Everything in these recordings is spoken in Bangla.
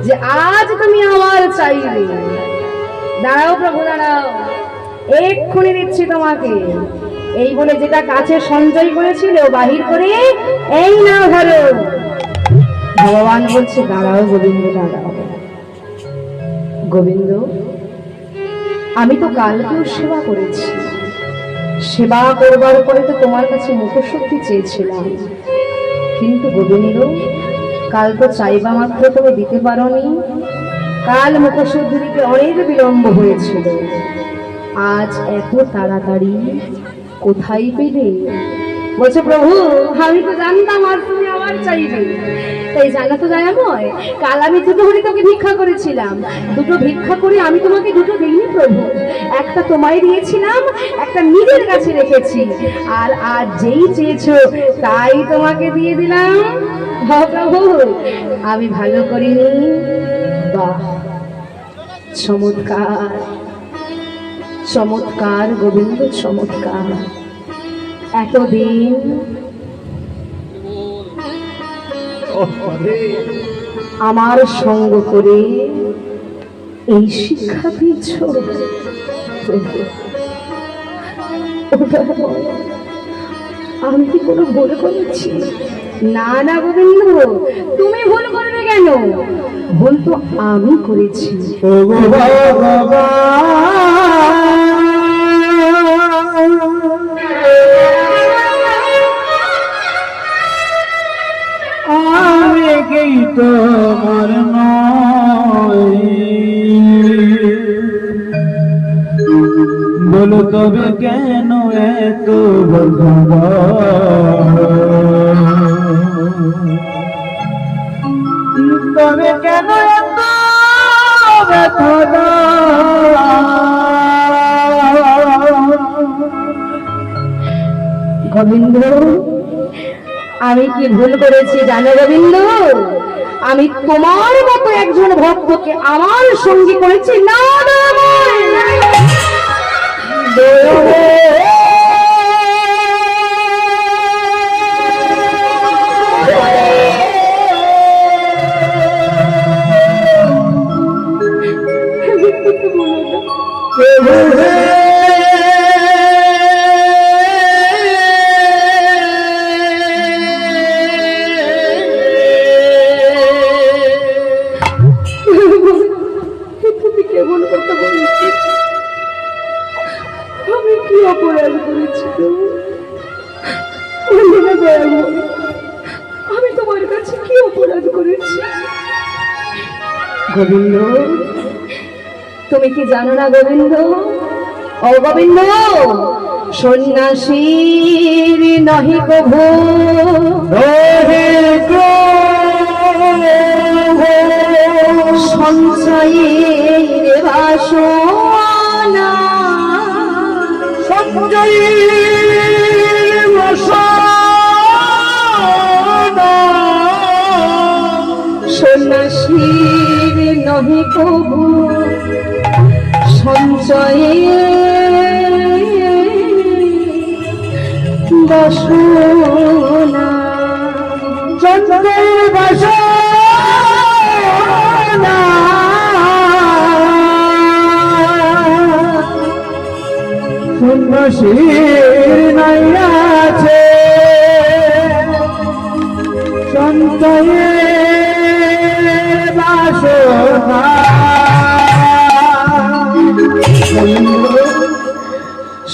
যে আজ তুমি আমার চাইবে। দাঁড়াও প্রভু দাঁড়াও, এক্ষুনি দিচ্ছি তোমাকে। এই বলে যেটা কাছে সঞ্চয় করেছিল বাহির করে এই না ধরো। ভগবান বলছে দাঁড়াও গোবিন্দ দাঁড়াও। গোবিন্দ, আমি তো কালকেও সেবা করেছি, সেবা করবার পরে তো তোমার কাছে মুখশুদ্ধি চেয়েছিলাম, কিন্তু গোবিন্দ কাল তো চাইবা মাত্র তুমি দিতে পারোনি। কাল মুখশুদ্ধি দিতে অনেক বিলম্ব হয়েছিল, আজ এত তাড়াতাড়ি কোথায় পেলে? বলছে প্রভু আমি তো জানতাম আজ তুমি আমার চাইবে, তাই জানা তো যায় নয়। কাল আমি দুটো করে তোকে ভিক্ষা করেছিলাম, দুটো ভিক্ষা করে আমি তোমাকে দুটো দিইনি প্রভু, একটা তোমায় দিয়েছিলাম, একটা নিজের কাছে রেখেছি, আর আজ যেই চেয়েছো তাই তোমাকে দিয়ে দিলাম। প্রভু আমি ভালো করিনি? বাহ, চমৎকার চমৎকার গোবিন্দ চমৎকার। এতদিন আমার সঙ্গ করে এই শিক্ষা দিচ্ছ, আমি কি কোনো ভুল করেছি? না না গোবিন্দ, তুমি ভুল করবে কেন? ভুল তো আমি করেছি। আমি কি তোমার নয়, বলো তবে কেন এত তবে কেন এত ব্যথা? গোবিন্দ আমি কি ভুল করেছি জানো গোবিন্দ? আমি তোমার মতো একজন ভক্তকে আমার সঙ্গী করেছি না। আমি কি অপরাধ করেছি? আমি তোমার কাছে কি অপরাধ করেছি? গোবিন্দ তুমি কি জানো না গোবিন্দ? ও গোবিন্দ, সন্ন্যাসীর নহি কভু সঞ্চয়ের বাসনা, সন্ন্যাসীর নহি কভু সঞ্চয়ের বাসনা, চন্দ্রের বাসনা, সন্ন্যাসীর নাই আছে সঞ্চয়ের বাসনা।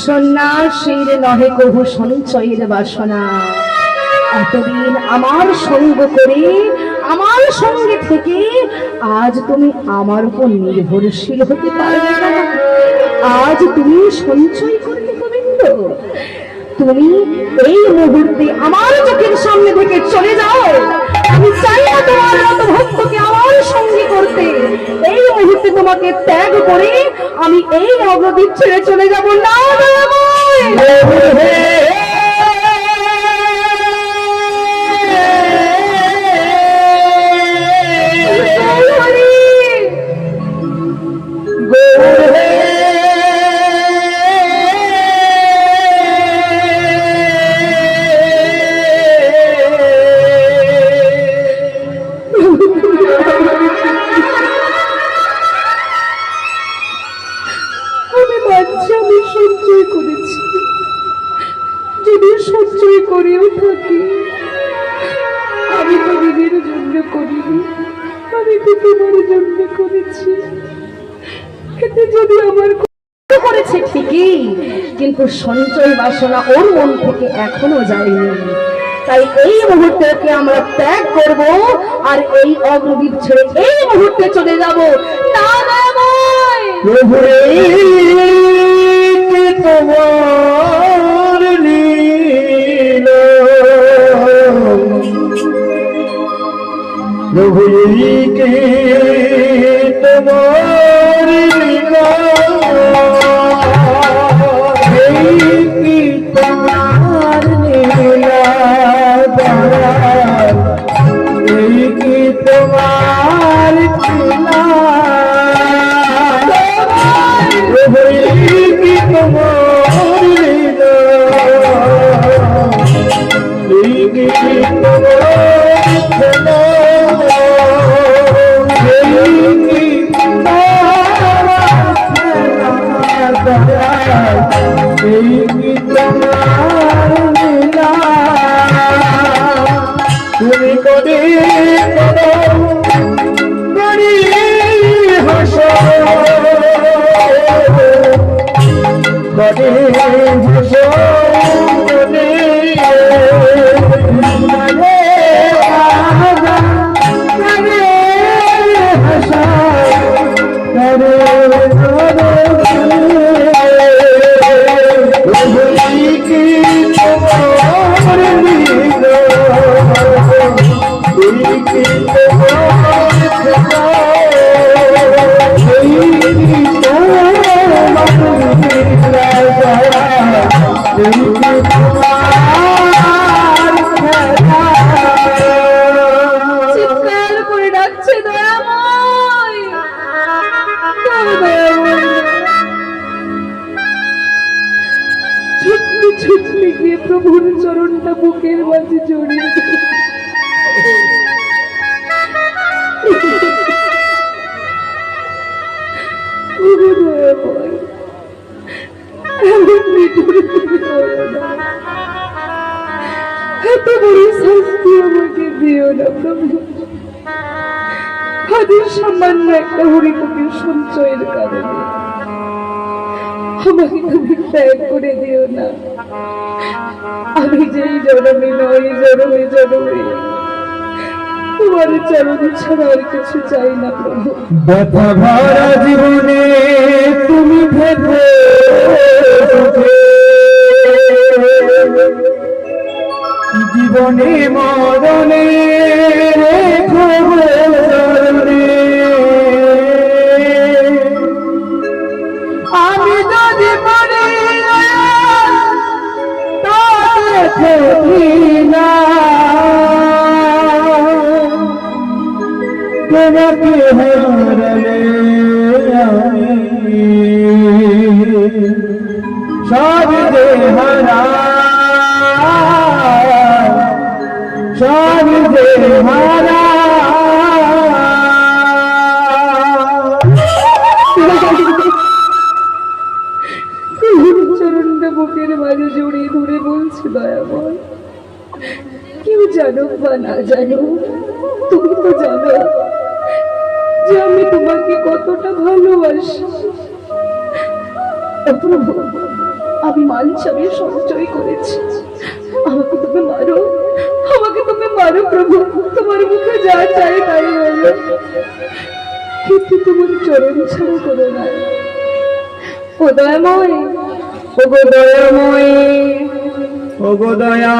সন্ন্যাসীর নহে কভু সঞ্চয়ের বাসনা। এতদিন আমার সঙ্গ করে আমার সঙ্গে থেকে আজ তুমি আমার উপর নির্ভরশীল হতে পারবে না। আজ তুমি সঞ্চয় করবে গোবিন্দ। তুমি এই মুহূর্তে আমার চোখের সামনে থেকে চলে যাও। আমি চাই না তোমার মতো ভক্তকে আমার সঙ্গে করতে। এই মুহূর্তে তোমাকে ত্যাগ করে আমি এই নবদ্বীপ ছেড়ে চলে যাব না। আমি তো তোমার জন্য করেছি, এতে যদি আমার করেছে ঠিকই, কিন্তু সঞ্চয় বাসনা ওর মন থেকে এখনো যায়নি। তাই এই মুহূর্তে ওকে আমরা ত্যাগ করব, আর এই অগ্রদীপ ছেড়ে এই মুহূর্তে চলে যাব। না না ভাই, প্রভু কে তোমার লীলা, প্রভু কে তোমার লীলা, এই কি তোমার লীলা, এই কি তোমার লীলা, প্রভু কি তোমার লীলা, এই কি তোমার খেলা, এই কি তোমার খেলা, এই কি তোমার লীলা, তুমি কবে করি হাসো, কবে হাসো, কবে হাসা, করে কি তোমার লীলা, এই কি তোমার খেলা, এই কি তোমার লীলা, এই কি তোমার খেলা। চিৎকার করে ডাকছে দয়াময়, ছুটতে ছুটতে গিয়ে প্রভুর চরণটা বুকের মাঝে জড়িয়ে দিল। ওগো দয়াময়, এমন নিঠুর তুমি করো না, এত বড় শাস্তি আমাকে দিও না প্রভু। হাতের সামান্য একটা হরিকতির সঞ্চয়ের কারণে আমাকে তুমি ত্যাগ করে দিও না। আমি যেই জন্মে নয়, জন্মে জন্মে তোমার চরণ ছাড়া আর কিছু চাই না প্রভু। ব্যথা ভরা জীবনে তুমি ভেবে জীবনে মরণে রেখো চরণে, আমি যদি মরি তাতে না, তোমাকে হারালে আমি সব যে হারা, সব যে হারা, চরণটা বুকের মাঝে জড়িয়ে ধরে বলছে দয়াময়, কেউ জানো বা না জানো, তুমি তো জানো যে আমি তোমাকে কতটা ভালোবাসি। ও প্রভু, আমি মানসামে সঞ্চয় করেছি, আমাকে তুমি মারো, আমাকে তুমি মারো প্রভু, তোমার মুখে যা চাই তাই বলো, কিন্তু তোমার চরণ ছাড়া করো না। ও দয়াময়, ও গো দয়াময়, ও গো দয়া,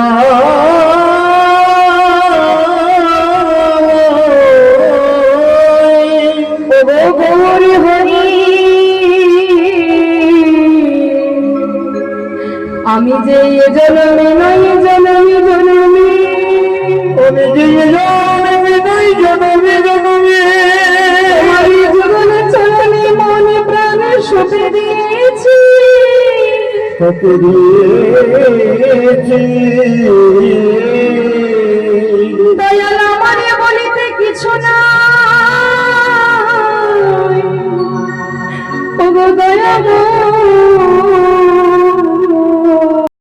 ও গো গৌরী হরি, আমি যে এ জন্মে নই জন্মে জন্মে, আমি যে জন্মে নই জন্মে জন্মে, তোমার জীবন চরণে মন প্রাণ সঁপে দিয়েছি, সঁপে দিয়েছি, দয়াল আমারে বলিতে কিছু নাই, ও গো দয়াময়,